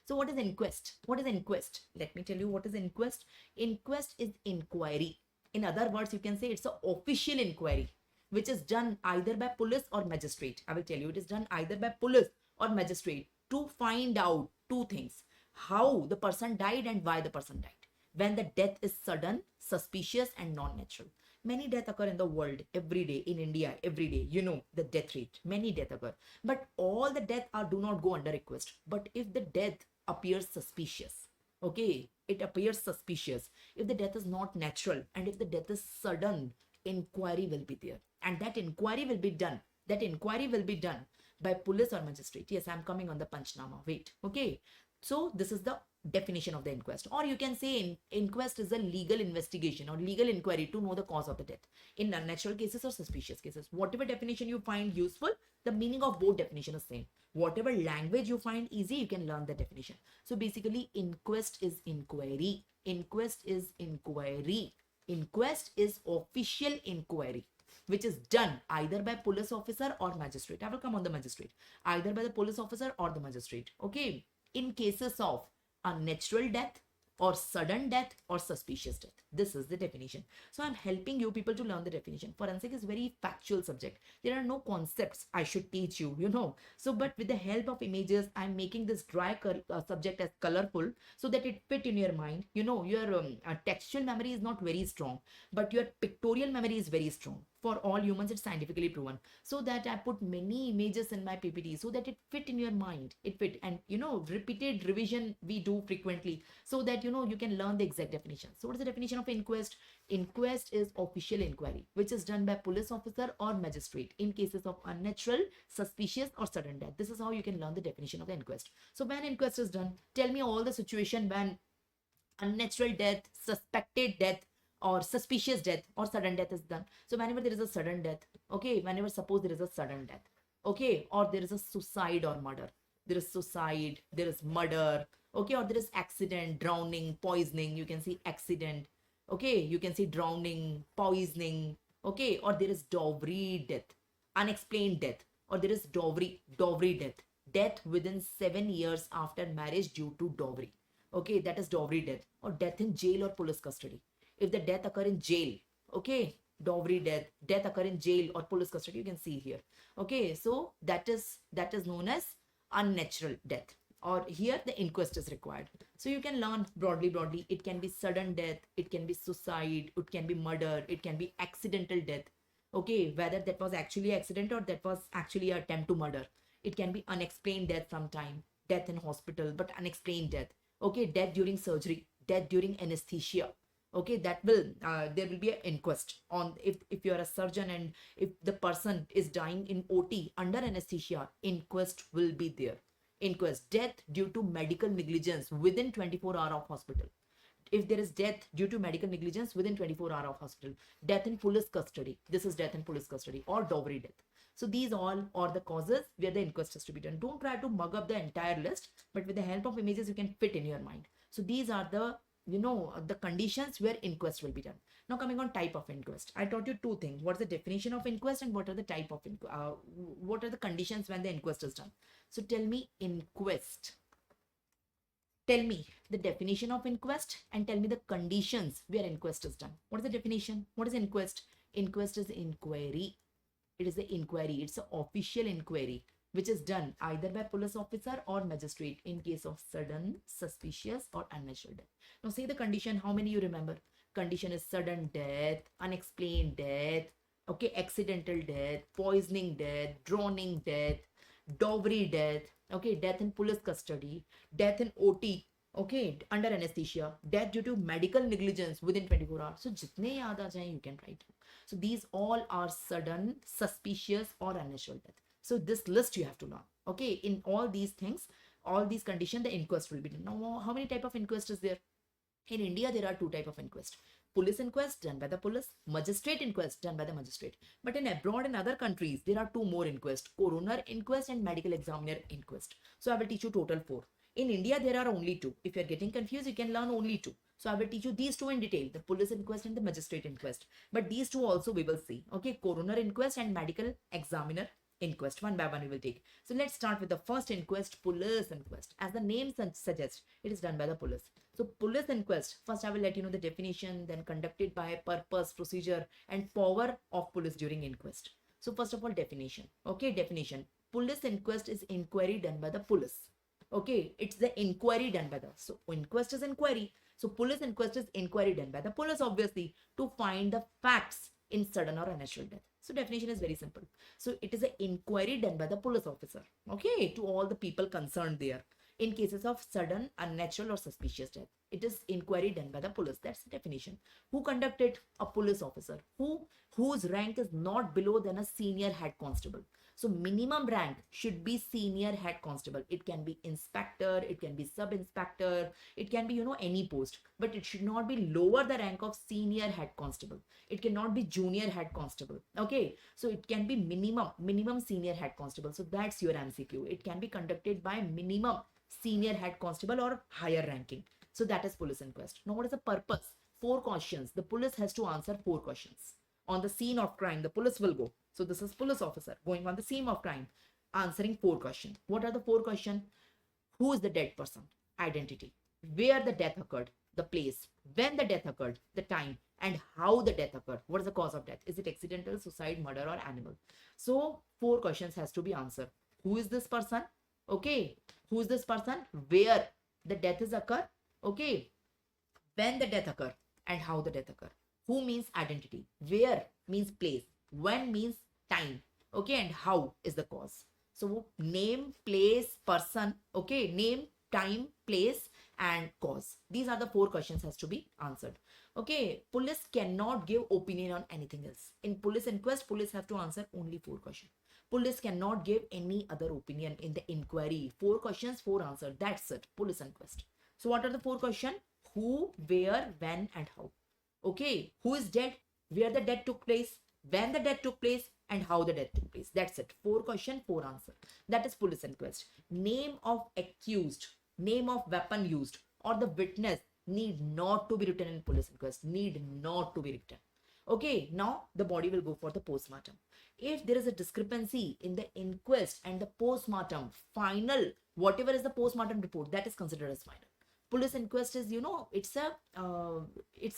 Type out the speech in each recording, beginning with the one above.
So what is inquest? What is inquest? Let me tell you what is inquest. Inquest is inquiry. In other words, you can say it's an official inquiry which is done either by police or magistrate. I will tell you, it is done either by police or magistrate to find out two things: how the person died and why the person died. When the death is sudden, suspicious, and non-natural. Many deaths occur in the world every day, in India every day. You know the death rate. Many deaths occur, but all the deaths are do not go under request. But if the death appears suspicious, okay, it appears suspicious. If the death is not natural and if the death is sudden, inquiry will be there, and that inquiry will be done. That inquiry will be done by police or magistrate. Yes, I'm coming on the Panchnama. Wait, okay. So this is the definition of the inquest, or you can say inquest is a legal investigation or legal inquiry to know the cause of the death in unnatural cases or suspicious cases. Whatever definition you find useful, the meaning of both definition is same. Whatever language you find easy, you can learn the definition. So basically, inquest is inquiry. Inquest is inquiry. Inquest is official inquiry which is done either by police officer or magistrate. I will come on the magistrate. Either by the police officer or the magistrate. Okay. In cases of unnatural death or sudden death or suspicious death. This is the definition. So I'm helping you people to learn the definition. Forensic is very factual subject. There are no concepts I should teach you, you know. So but with the help of images, I'm making this dry subject as colorful so that it fit in your mind. You know, your textual memory is not very strong, but your pictorial memory is very strong. For all humans, it's scientifically proven. So that I put many images in my PPT so that it fit in your mind. It fit, and you know, repeated revision we do frequently so that you know you can learn the exact definition. So what is the definition of inquest? Inquest is official inquiry which is done by police officer or magistrate in cases of unnatural, suspicious, or sudden death. This is how you can learn the definition of the inquest. So when inquest is done, tell me all the situation when unnatural death, suspected death, or suspicious death or sudden death is done. So whenever there is a sudden death, okay, whenever suppose there is a sudden death, okay, or there is a suicide or murder, there is suicide, there is murder, okay, or there is accident, drowning, poisoning, you can see accident, okay, you can see drowning, poisoning, okay, or there is dowry death, unexplained death, or there is dowry death, death within 7 years after marriage due to dowry, okay, that is dowry death, or death in jail or police custody. If the death occur in jail, okay, dowry death occur in jail or police custody, you can see here, okay. So that is known as unnatural death, or here the inquest is required. So you can learn broadly. It can be sudden death, it can be suicide, it can be murder, it can be accidental death, okay, whether that was actually accident or that was actually an attempt to murder. It can be unexplained death sometime, death in hospital but unexplained death, okay, death during surgery, death during anesthesia, okay, that will there will be an inquest on if you are a surgeon and if the person is dying in OT under anesthesia, inquest will be there. Inquest, death due to medical negligence within 24 hours of hospital. If there is death due to medical negligence within 24 hours of hospital, death in police custody, this is death in police custody, or dowry death. So these all are the causes where the inquest has to be done. Don't try to mug up the entire list, but with the help of images you can fit in your mind. So these are the, you know, the conditions where inquest will be done. Now coming on type of inquest, I taught you two things: what's the definition of inquest and what are the type of what are the conditions when the inquest is done. So tell me inquest, tell me the definition of inquest and tell me the conditions where inquest is done. What is the definition? What is inquest? Inquest is inquiry. It is the inquiry, it's an official inquiry which is done either by police officer or magistrate in case of sudden, suspicious, or unnatural death. Now say the condition, how many you remember? Condition is sudden death, unexplained death, okay, accidental death, poisoning death, drowning death, dowry death, okay, death in police custody, death in OT, okay, under anesthesia, death due to medical negligence within 24 hours. So jitne yaad aa jaye, you can write. So these all are sudden, suspicious, or unnatural death. So this list you have to learn. Okay, in all these things, all these conditions, the inquest will be done. Now, how many type of inquest is there? In India, there are two type of inquest. Police inquest done by the police, magistrate inquest done by the magistrate. But in abroad and other countries, there are two more inquest: coroner inquest and medical examiner inquest. So I will teach you total 4. In India, there are only 2. If you're getting confused, you can learn only 2. So I will teach you these 2 in detail: the police inquest and the magistrate inquest. But these 2 also we will see. Okay, coroner inquest and medical examiner inquest. One by one we will take. So let's start with the first inquest, police inquest. As the name suggests, it is done by the police. So police inquest, first I will let you know the definition, then conducted by, purpose, procedure, and power of police during inquest. So first of all, definition. Okay, definition. Police inquest is inquiry done by the police. Okay, it's the inquiry done by the, so inquest is inquiry. So police inquest is inquiry done by the police, obviously, to find the facts in sudden or unnatural death. So definition is very simple. So it is an inquiry done by the police officer, okay, to all the people concerned there. In cases of sudden, unnatural, or suspicious death, it is inquiry done by the police. That's the definition. Who conducted? A police officer whose rank is not below than a senior head constable. So minimum rank should be senior head constable. It can be inspector, it can be sub-inspector, it can be, any post, but it should not be lower the rank of senior head constable. It cannot be junior head constable. Okay, so it can be minimum senior head constable. So that's your MCQ. It can be conducted by minimum senior head constable or higher ranking. So that is police inquest. Now what is the purpose? 4 questions. The police has to answer 4 questions. On the scene of crime, the police will go. So this is police officer going on the scene of crime, answering 4 questions. What are the 4 questions? Who is the dead person? Identity. Where the death occurred? The place. When the death occurred? The time. And how the death occurred? What is the cause of death? Is it accidental, suicide, murder, or animal? So 4 questions has to be answered. Who is this person? Okay. Who is this person? Where the death is occurred? Okay. When the death occurred and how the death occurred. Who means identity. Where means place. When means time. Okay. And how is the cause. So name, place, person. Okay. Name, time, place, and cause. These are the 4 questions has to be answered. Okay. Police cannot give opinion on anything else. In police inquest, police have to answer only 4 questions. Police cannot give any other opinion in the inquiry. 4 questions, 4 answers. That's it. Police inquest. So what are the 4 questions? Who, where, when, and how. Okay. Who is dead? Where the death took place? When the death took place? And how the death took place. That's it. 4 questions, 4 answers. That is police inquest. Name of accused, name of weapon used, or the witness need not to be written in police inquest. Need not to be written. Okay. Now the body will go for the postmortem. If there is a discrepancy in the inquest and the postmortem, final, whatever is the postmortem report, that is considered as final. Police inquest is, it's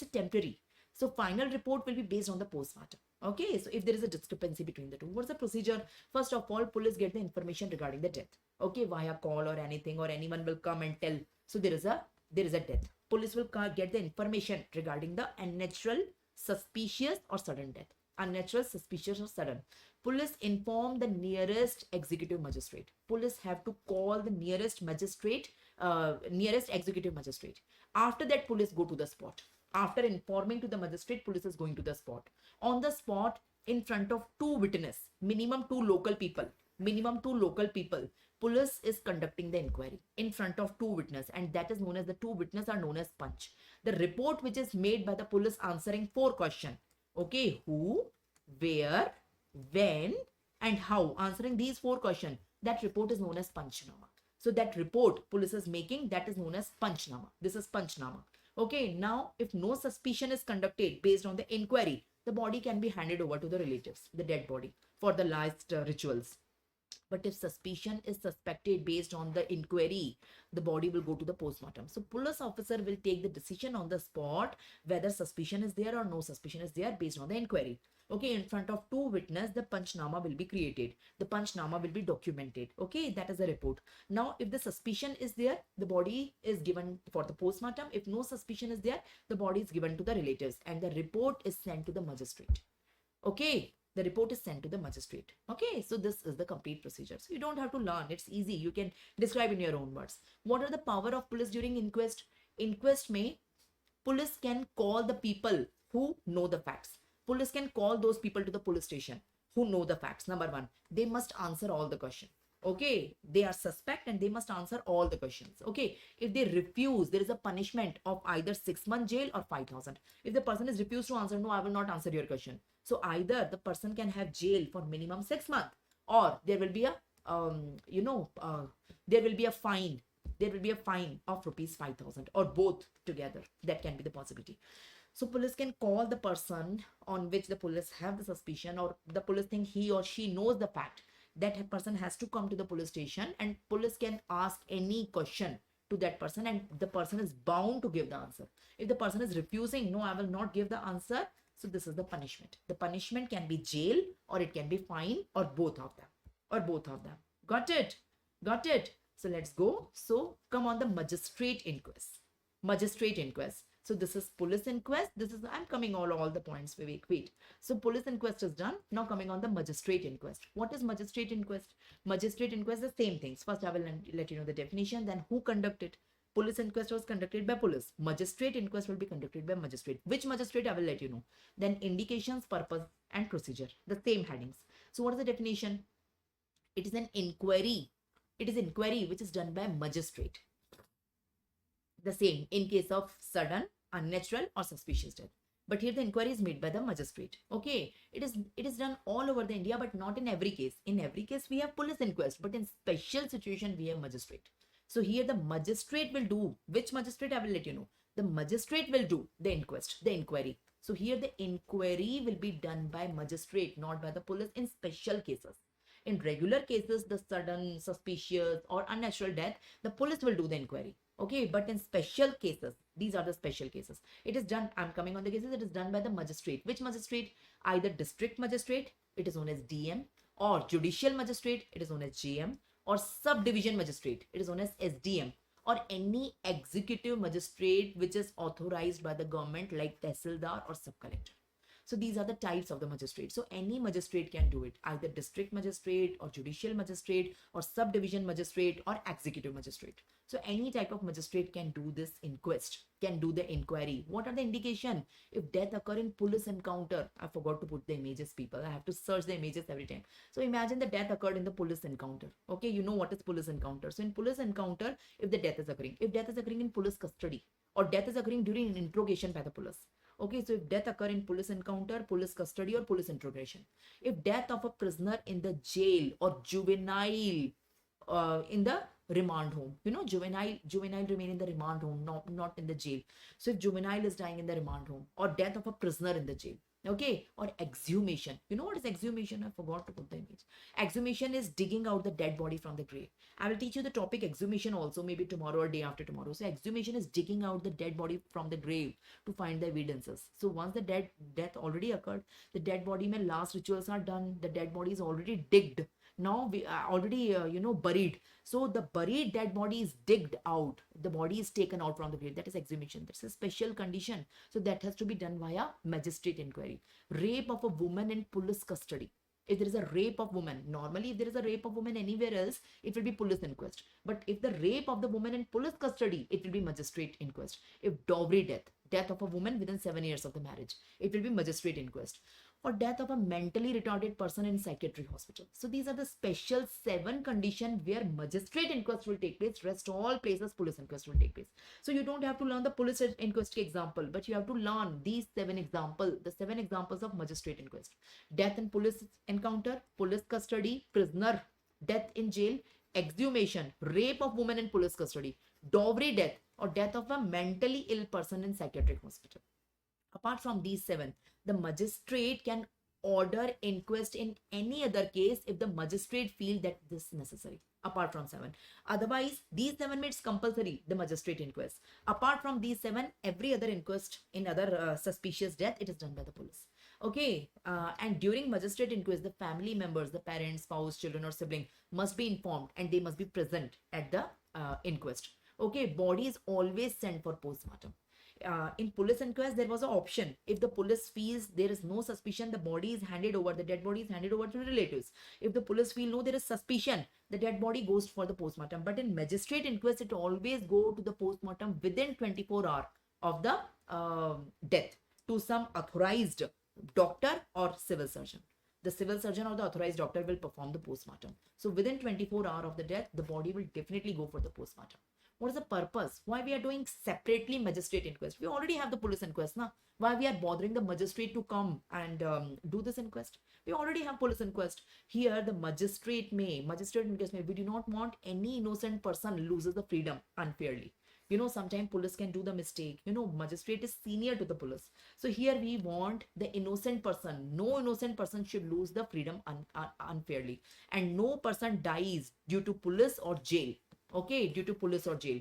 a temporary. So final report will be based on the postmortem. Okay, so if there is a discrepancy between the two, what's the procedure? First of all, police get the information regarding the death. Okay, via call or anything, or anyone will come and tell. So there is a death. Police will get the information regarding the unnatural, suspicious, or sudden death. Unnatural, suspicious, or sudden. Police inform the nearest executive magistrate. Police have to call the nearest magistrate, nearest executive magistrate. After that, police go to the spot. After informing to the magistrate, police is going to the spot. On the spot, in front of 2 witnesses, minimum 2 local people, police is conducting the inquiry in front of 2 witnesses, and that is known as, the 2 witnesses are known as punch. The report which is made by the police answering 4 questions. Okay, who, where, when, and how, answering these 4 questions, that report is known as Panchnama. So that report police is making, that is known as Panchnama. This is Panchnama. Okay, now if no suspicion is conducted based on the inquiry, the body can be handed over to the relatives, the dead body, for the last rituals. But if suspicion is suspected based on the inquiry, the body will go to the postmortem. So police officer will take the decision on the spot whether suspicion is there or no suspicion is there based on the inquiry. Okay, in front of 2 witnesses, the Panchnama will be created. The Panchnama will be documented. Okay, that is the report. Now, if the suspicion is there, the body is given for the postmortem. If no suspicion is there, the body is given to the relatives and the report is sent to the magistrate. Okay, the report is sent to the magistrate. Okay, so this is the complete procedure. So you don't have to learn. It's easy. You can describe in your own words. What are the power of police during inquest? Inquest may, police can call the people who know the facts. Police can call those people to the police station who know the facts. Number 1, they must answer all the questions. Okay, they are suspect and they must answer all the questions. Okay, if they refuse, there is a punishment of either 6 months jail or 5,000. If the person is refused to answer, no, I will not answer your question. So either the person can have jail for minimum 6 months, or there will be a, there will be a fine. There will be a fine of rupees 5,000, or both together. That can be the possibility. So police can call the person on which the police have the suspicion, or the police think he or she knows the fact, that person has to come to the police station, and police can ask any question to that person, and the person is bound to give the answer. If the person is refusing, no, I will not give the answer, so this is the punishment. The punishment can be jail, or it can be fine, or both of them, got it? Got it? So let's go. So come on, the magistrate inquest. Magistrate inquest. So this is police inquest. This is, I'm coming all the points, Vivek. Wait. So police inquest is done. Now coming on the magistrate inquest. What is magistrate inquest? Magistrate inquest, the same things. First, I will let you know the definition. Then who conducted? Police inquest was conducted by police. Magistrate inquest will be conducted by magistrate. Which magistrate, I will let you know. Then indications, purpose, and procedure. The same headings. So what is the definition? It is an inquiry. It is inquiry which is done by magistrate. The same in case of sudden, unnatural, or suspicious death. But here the inquiry is made by the magistrate. Okay, it is done all over the India, but not in every case. In every case we have police inquest, but in special situation we have magistrate. So here the magistrate will do. Which magistrate, I will let you know. The magistrate will do the inquest, the inquiry. So here the inquiry will be done by magistrate, not by the police in special cases. In regular cases, the sudden, suspicious, or unnatural death, the police will do the inquiry. Okay, but in special cases, these are the special cases. It is done, I'm coming on the cases, it is done by the magistrate. Which magistrate? Either district magistrate, it is known as DM, or judicial magistrate, it is known as JM, or subdivision magistrate, it is known as SDM, or any executive magistrate which is authorized by the government like Tehsildar or Sub-Collector. So these are the types of the magistrate. So any magistrate can do it, either district magistrate, or judicial magistrate, or subdivision magistrate, or executive magistrate. So any type of magistrate can do this inquest, can do the inquiry. What are the indication? If death occur in police encounter, I forgot to put the images, people. I have to search the images every time. So imagine the death occurred in the police encounter. Okay, you know what is police encounter. So in police encounter, if the death is occurring, if death is occurring in police custody, or death is occurring during an interrogation by the police. Okay, so if death occur in police encounter, police custody, or police interrogation. If death of a prisoner in the jail, or juvenile in the remand home, you know, juvenile remain in the remand home, not in the jail. So if juvenile is dying in the remand home, or death of a prisoner in the jail, okay, or exhumation. You know what is exhumation? I forgot to put the image. Exhumation is digging out the dead body from the grave. I will teach you the topic exhumation also, maybe tomorrow or day after tomorrow. So exhumation is digging out the dead body from the grave to find the evidences. So once the death already occurred, the dead body, my last rituals are done, the dead body is already digged. Now we are already buried. So the buried dead body is digged out, the body is taken out from the grave. That is exhumation. That's a special condition. So that has to be done via magistrate inquiry. Rape of a woman in police custody. If there is a rape of woman, normally if there is a rape of woman anywhere else, it will be police inquest. But if the rape of the woman in police custody, it will be magistrate inquest. If dowry death of a woman within 7 years of the marriage, it will be magistrate inquest. Or death of a mentally retarded person in psychiatric hospital. So these are the special 7 conditions where magistrate inquest will take place. Rest all places police inquest will take place. So you don't have to learn the police inquest example, but you have to learn these 7 examples, the 7 examples of magistrate inquest. Death in police encounter, police custody, prisoner death in jail, exhumation, rape of woman in police custody, dowry death, or death of a mentally ill person in psychiatric hospital. Apart from these 7, the magistrate can order inquest in any other case if the magistrate feel that this is necessary. Apart from 7. Otherwise, these 7 makes compulsory the magistrate inquest. Apart from these 7, every other inquest in other suspicious death, it is done by the police. Okay, and during magistrate inquest, the family members, the parents, spouse, children, or sibling must be informed, and they must be present at the inquest. Okay, body is always sent for postmortem. In police inquest, there was an option. If the police feels there is no suspicion, the body is handed over, the dead body is handed over to relatives. If the police feel no, there is suspicion, the dead body goes for the postmortem. But in magistrate inquest, it always go to the postmortem within 24 hours of the death to some authorized doctor or civil surgeon. The civil surgeon or the authorized doctor will perform the postmortem. So within 24 hours of the death, the body will definitely go for the postmortem. What is the purpose? Why we are doing separately magistrate inquest? We already have the police inquest now. Why we are bothering the magistrate to come and do this inquest? We already have police inquest. Here the magistrate inquest may, we do not want any innocent person loses the freedom unfairly. You know, sometimes police can do the mistake. You know, magistrate is senior to the police. So here we want the innocent person. No innocent person should lose the freedom unfairly. And no person dies due to police or jail. Okay, due to police or jail.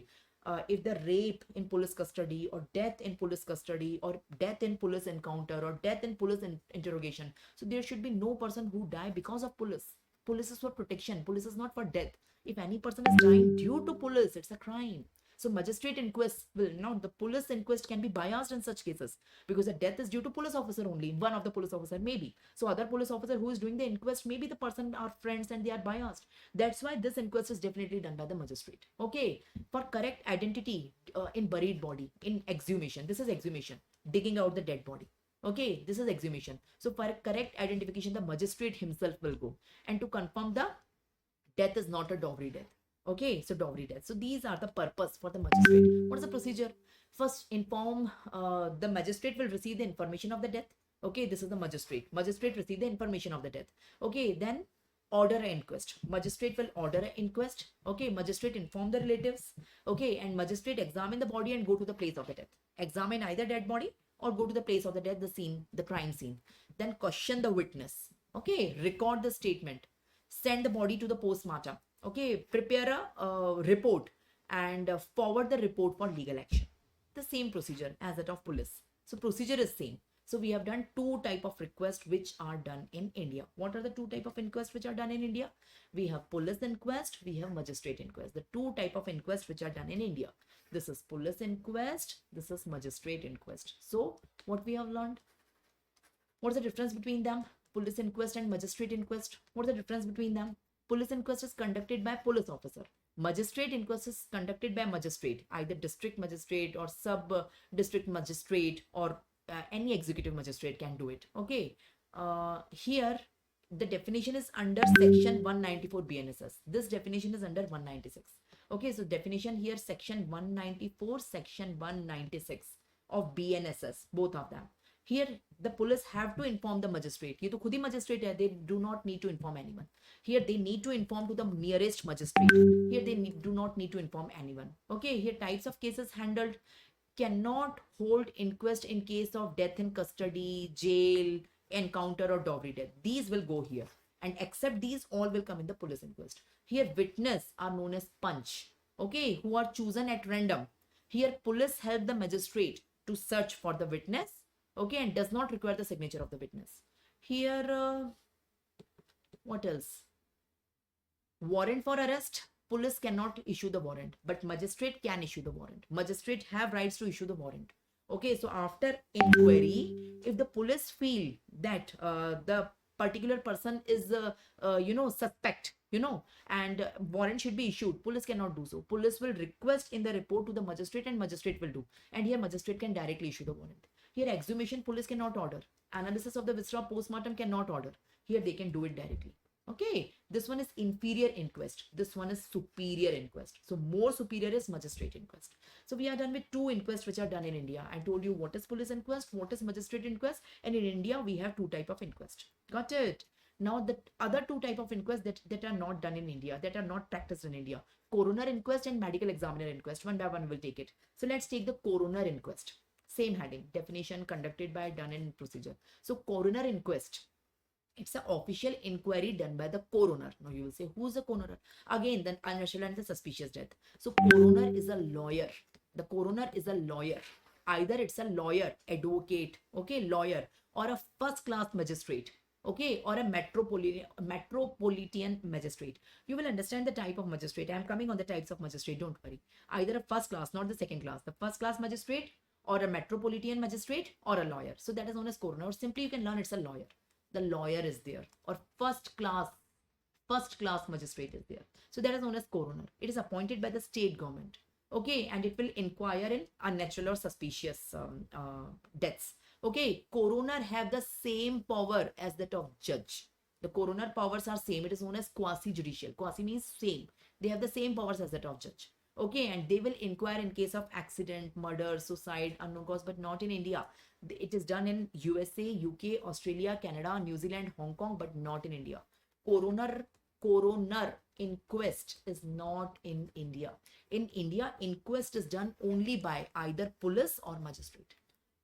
If the rape in police custody or death in police custody or death in police encounter or death in police interrogation, so there should be no person who die because of police. Police is for protection. Police is not for death. If any person is dying due to police, it's a crime. So magistrate inquest will not, the police inquest can be biased in such cases because the death is due to police officer only, one of the police officer maybe. So other police officer who is doing the inquest, maybe the person are friends and they are biased. That's why this inquest is definitely done by the magistrate. Okay, for correct identity in buried body, in exhumation, this is exhumation, digging out the dead body. Okay, this is exhumation. So for correct identification, the magistrate himself will go. And to confirm the death is not a dowry death. Okay, so dowry death. So these are the purpose for the magistrate. What is the procedure? First, inform the magistrate will receive the information of the death. Okay, this is the magistrate. Magistrate receive the information of the death. Okay, then order an inquest. Magistrate will order an inquest. Okay, magistrate inform the relatives. Okay, and magistrate examine the body and go to the place of the death. Examine either dead body or go to the place of the death, the scene, the crime scene. Then question the witness. Okay, record the statement. Send the body to the postmortem. Okay, prepare a report and forward the report for legal action. The same procedure as that of police. So procedure is same. So we have done two type of requests which are done in India. What are the two type of inquests which are done in India? We have police inquest, we have magistrate inquest. The two type of inquests which are done in India. This is police inquest, this is magistrate inquest. So what we have learned? What's the difference between them? Police inquest and magistrate inquest. What's the difference between them? Police inquest is conducted by police officer. Magistrate inquest is conducted by magistrate, either district magistrate or sub district magistrate or any executive magistrate can do it. Okay. Here the definition is under section 194 BNSS. This definition is under 196. Okay, so definition here section 194, section 196 of BNSS, both of them. Here the police have to inform the magistrate. ये तो खुद ही magistrate है. They do not need to inform anyone. Here they need to inform to the nearest magistrate. Here they do not need to inform anyone. Okay, here types of cases handled. Cannot hold inquest in case of death in custody, jail, encounter or dowry death. These will go here. And except these, all will come in the police inquest. Here witness are known as punch. Okay, who are chosen at random. Here police help the magistrate to search for the witness. Okay, and does not require the signature of the witness. Here, what else? Warrant for arrest. Police cannot issue the warrant, but magistrate can issue the warrant. Magistrate have rights to issue the warrant. Okay, so after inquiry, if the police feel that the particular person is, suspect, and warrant should be issued, police cannot do so. Police will request in the report to the magistrate and magistrate will do. And here magistrate can directly issue the warrant. Here exhumation police cannot order. Analysis of the viscera postmortem cannot order. Here they can do it directly. Okay, this one is inferior inquest. This one is superior inquest. So more superior is magistrate inquest. So we are done with two inquests which are done in India. I told you what is police inquest, what is magistrate inquest, and in India we have two type of inquest. Got it? Now the other two type of inquest that are not done in India, that are not practiced in India. Coroner inquest and medical examiner inquest. One by one we'll take it. So let's take the coroner inquest. Same heading, definition, conducted by, done in, procedure. So coroner inquest, it's an official inquiry done by the coroner. Now you will say, who's the coroner? Again, the unnatural and the suspicious death. So coroner is a lawyer. The coroner is a lawyer. Either it's a lawyer, advocate, okay, lawyer, or a first class magistrate, okay, or a metropolitan magistrate. You will understand the type of magistrate. I am coming on the types of magistrate, don't worry. Either a first class, not the second class. The first class magistrate, or a metropolitan magistrate, or a lawyer. So that is known as coroner. Or simply you can learn it's a lawyer. The lawyer is there. Or first class magistrate is there. So that is known as coroner. It is appointed by the state government. Okay, and it will inquire in unnatural or suspicious deaths. Okay, coroner have the same power as that of judge. The coroner powers are same. It is known as quasi-judicial. Quasi means same. They have the same powers as that of judge. Okay, and they will inquire in case of accident, murder, suicide, unknown cause, but not in India. It is done in USA, UK, Australia, Canada, New Zealand, Hong Kong, but not in India. Coroner inquest is not in India. In India, inquest is done only by either police or magistrate.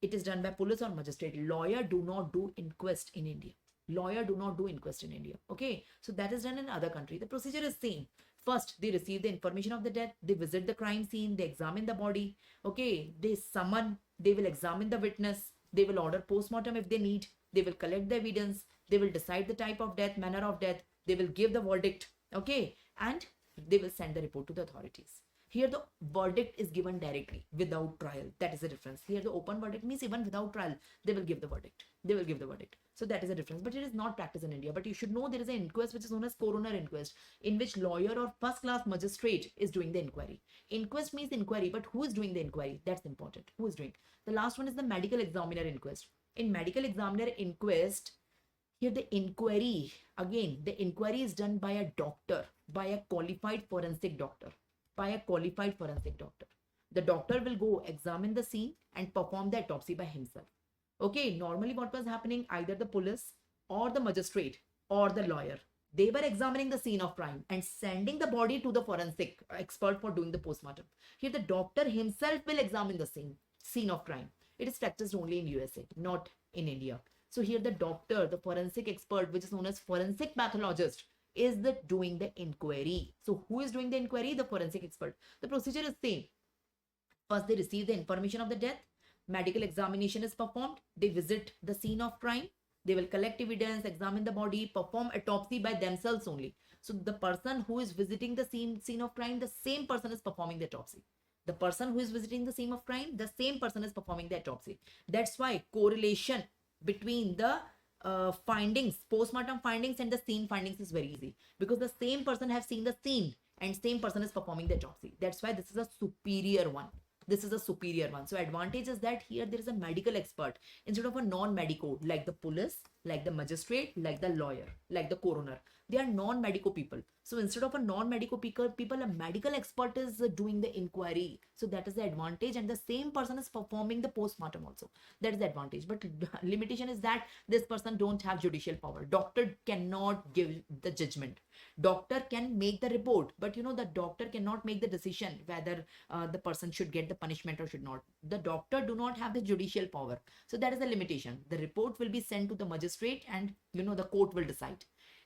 It is done by police or magistrate. Lawyer do not do inquest in India. Lawyer do not do inquest in India. Okay, so that is done in other country. The procedure is same. First, they receive the information of the death. They visit the crime scene. They examine the body. Okay, they summon. They will examine the witness. They will order post-mortem if they need. They will collect the evidence. They will decide the type of death, manner of death. They will give the verdict. Okay, and they will send the report to the authorities. Here the verdict is given directly without trial. That is the difference. Here the open verdict means even without trial, they will give the verdict. They will give the verdict. So that is the difference. But it is not practiced in India. But you should know there is an inquest which is known as coroner inquest, in which lawyer or first class magistrate is doing the inquiry. Inquest means inquiry, but who is doing the inquiry? That's important. Who is doing? The last one is the medical examiner inquest. In medical examiner inquest, here the inquiry, again, the inquiry is done by a doctor, by a qualified forensic doctor. By a qualified forensic doctor. The doctor will go examine the scene and perform the autopsy by himself. Okay, normally what was happening, either the police or the magistrate or the lawyer, they were examining the scene of crime and sending the body to the forensic expert for doing the postmortem. Here the doctor himself will examine the scene of crime. It is practiced only in USA, not in India. So here the doctor, the forensic expert, which is known as forensic pathologist, is the doing the inquiry. So who is doing the inquiry? The forensic expert. The procedure is same. First, they receive the information of the death. Medical examination is performed. They visit the scene of crime. They will collect evidence, examine the body, perform autopsy by themselves only. So the person who is visiting the scene of crime, the same person is performing the autopsy. The person who is visiting the scene of crime, the same person is performing the autopsy. That's why correlation between the findings, postmortem findings and the scene findings is very easy, because the same person have seen the scene and same person is performing the autopsy. That's why this is a superior one. This is a superior one. So advantage is that here there is a medical expert instead of a non-medico, like the police, like the magistrate, like the lawyer, like the coroner. They are non-medico people. So instead of a non-medico people, a medical expert is doing the inquiry. So that is the advantage, and the same person is performing the postmortem also. That is the advantage. But limitation is that this person don't have judicial power. Doctor cannot give the judgment. Doctor can make the report, but the doctor cannot make the decision whether the person should get the punishment or should not. The doctor do not have the judicial power. So that is the limitation. The report will be sent to the magistrate, and the court will decide.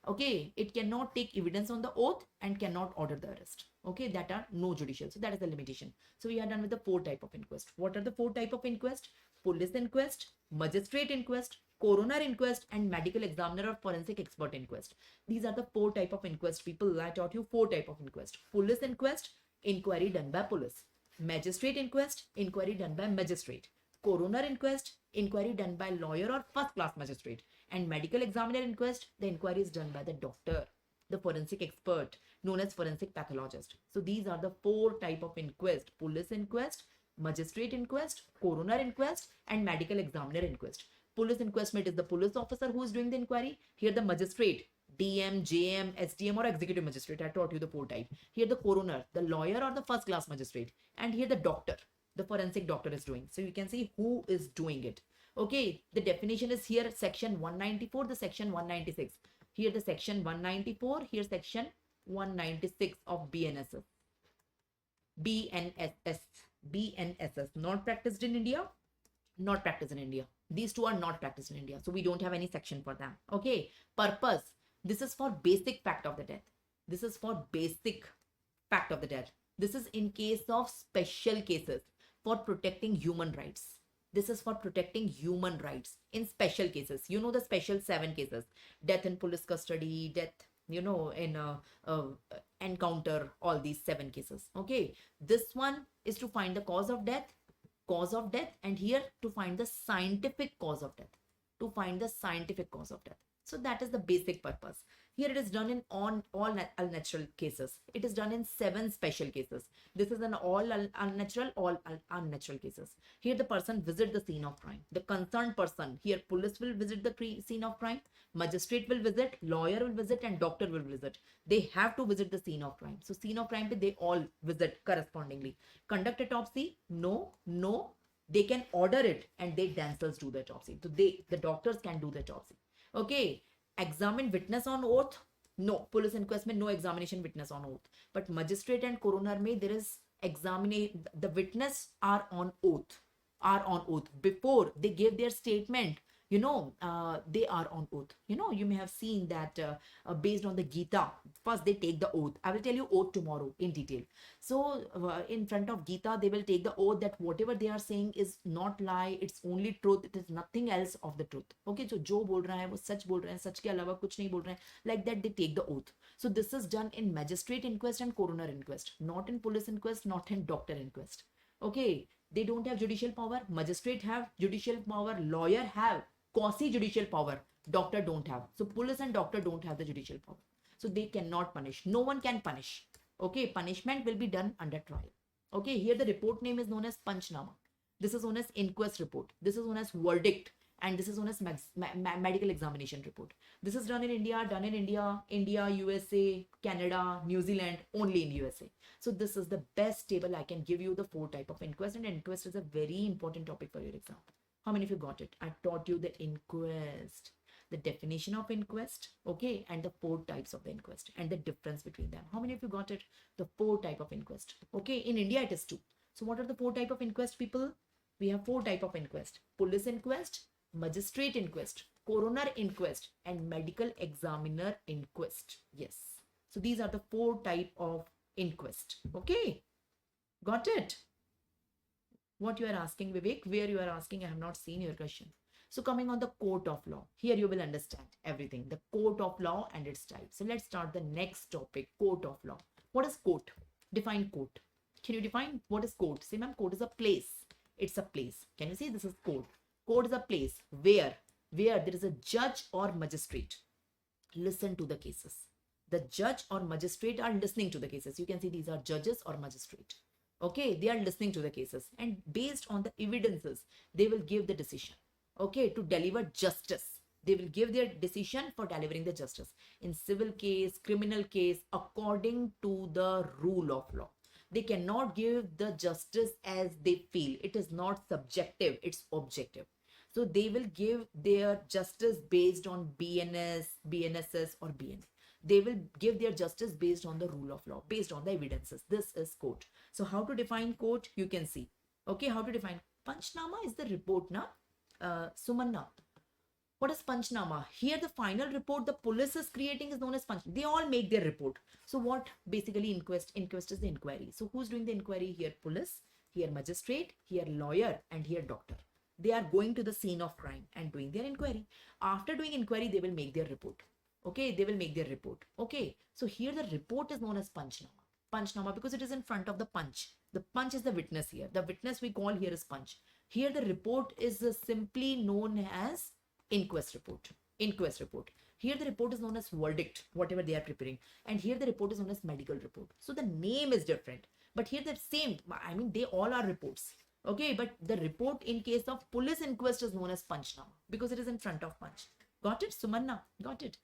Okay, it cannot take evidence on the oath and cannot order the arrest. Okay, that are no judicial. So that is the limitation. So we are done with the 4 type of inquest. What are the 4 type of inquest? Police inquest, magistrate inquest, coroner inquest, and medical examiner or forensic expert inquest. These are the 4 type of inquest. People, I taught you 4 type of inquest. Police inquest, inquiry done by police. Magistrate inquest, inquiry done by magistrate. Coroner inquest, inquiry done by lawyer or first class magistrate. And medical examiner inquest, the inquiry is done by the doctor, the forensic expert, known as forensic pathologist. So these are the 4 type of inquest: police inquest, magistrate inquest, coroner inquest, and medical examiner inquest. Police inquest, it is the police officer who is doing the inquiry. Here the magistrate, DM, JM, SDM, or executive magistrate. I taught you the 4 type. Here the coroner, the lawyer or the first class magistrate. And here the doctor, the forensic doctor is doing. So you can see who is doing it. Okay, the definition is here section 194, the section 196. Here the section 194, here section 196 of BNSS. BNSS, not practiced in India, not practiced in India. These 2 are not practiced in India. So we don't have any section for them. Okay, purpose. This is for basic fact of the death. This is for basic fact of the death. This is in case of special cases for protecting human rights. This is for protecting human rights in special cases. The special 7 cases: death in police custody, death, in encounter, all these 7 cases. Okay, this one is to find the cause of death, and here to find the scientific cause of death, So that is the basic purpose. Here it is done in all unnatural cases. It is done in 7 special cases. This is an all unnatural cases. Here the person visits the scene of crime. The concerned person, here police will visit the scene of crime, magistrate will visit, lawyer will visit, and doctor will visit. They have to visit the scene of crime. So scene of crime, they all visit correspondingly. Conduct autopsy? No. They can order it and they themselves do the autopsy. So the doctors can do the autopsy. Okay. Examine witness on oath? No, police inquest में no examination witness on oath. But magistrate and coroner में there is examination. The witness are on oath. Are on oath before they give their statement. They are on oath. You may have seen that based on the Gita, first they take the oath. I will tell you oath tomorrow in detail. So in front of Gita, they will take the oath that whatever they are saying is not lie, it's only truth, it is nothing else of the truth. Okay, so जो बोल रहा है वो सच बोल रहे हैं, सच के अलावा कुछ नहीं बोल रहे हैं. Like that they take the oath. So this is done in magistrate inquest and coroner inquest, not in police inquest, not in doctor inquest. Okay, they don't have judicial power. Magistrate have judicial power, lawyer have quasi judicial power, doctor don't have. So police and doctor don't have the judicial power, so they cannot punish. No one can punish. Okay, punishment will be done under trial. Okay, here the report name is known as Panchnama. This is known as inquest report. This is known as verdict, and this is known as medical examination report. This is done in India, USA, Canada, New Zealand, only in USA. So this is the best table I can give you, the 4 type of inquest, and inquest is a very important topic for your exam. How many of you got it? I taught you the inquest, the definition of inquest, okay, and the 4 types of the inquest and the difference between them. How many of you got it? The 4 type of inquest. Okay, in India it is 2. So what are the 4 type of inquest, people? We have 4 type of inquest: police inquest, magistrate inquest, coroner inquest, and medical examiner inquest. Yes. So these are the 4 type of inquest. Okay, got it? What you are asking, Vivek, where you are asking, I have not seen your question. So coming on the court of law, here you will understand everything, the court of law and its types. So let's start the next topic, court of law. What is court? Define court. Can you define what is court? Say, ma'am, court is a place. It's a place. Can you see this is court? Court is a place where there is a judge or magistrate. Listen to the cases. The judge or magistrate are listening to the cases. You can see these are judges or magistrate. Okay, they are listening to the cases, and based on the evidences, they will give the decision. Okay, to deliver justice. They will give their decision for delivering the justice. In civil case, criminal case, according to the rule of law. They cannot give the justice as they feel. It is not subjective, it's objective. So they will give their justice based on BNS, BNSS, or BNA. They will give their justice based on the rule of law, based on the evidences. This is court. So how to define court? You can see. Okay, how to define? Panchnama is the report, na? Sumanna. What is Panchnama? Here the final report the police is creating is known as Panchnama. They all make their report. So what basically inquest? Inquest is the inquiry. So who's doing the inquiry? Here police, here magistrate, here lawyer, and here doctor. They are going to the scene of crime and doing their inquiry. After doing inquiry, they will make their report. Okay, they will make their report. Okay, so here the report is known as Panchnama. Panchnama because it is in front of the punch. The punch is the witness here. The witness we call here is punch. Here the report is simply known as inquest report. Inquest report. Here the report is known as verdict, whatever they are preparing. And here the report is known as medical report. So the name is different. But here the same, I mean they all are reports. Okay, but the report in case of police inquest is known as Panchnama because it is in front of punch. Got it, Sumanna? Got it.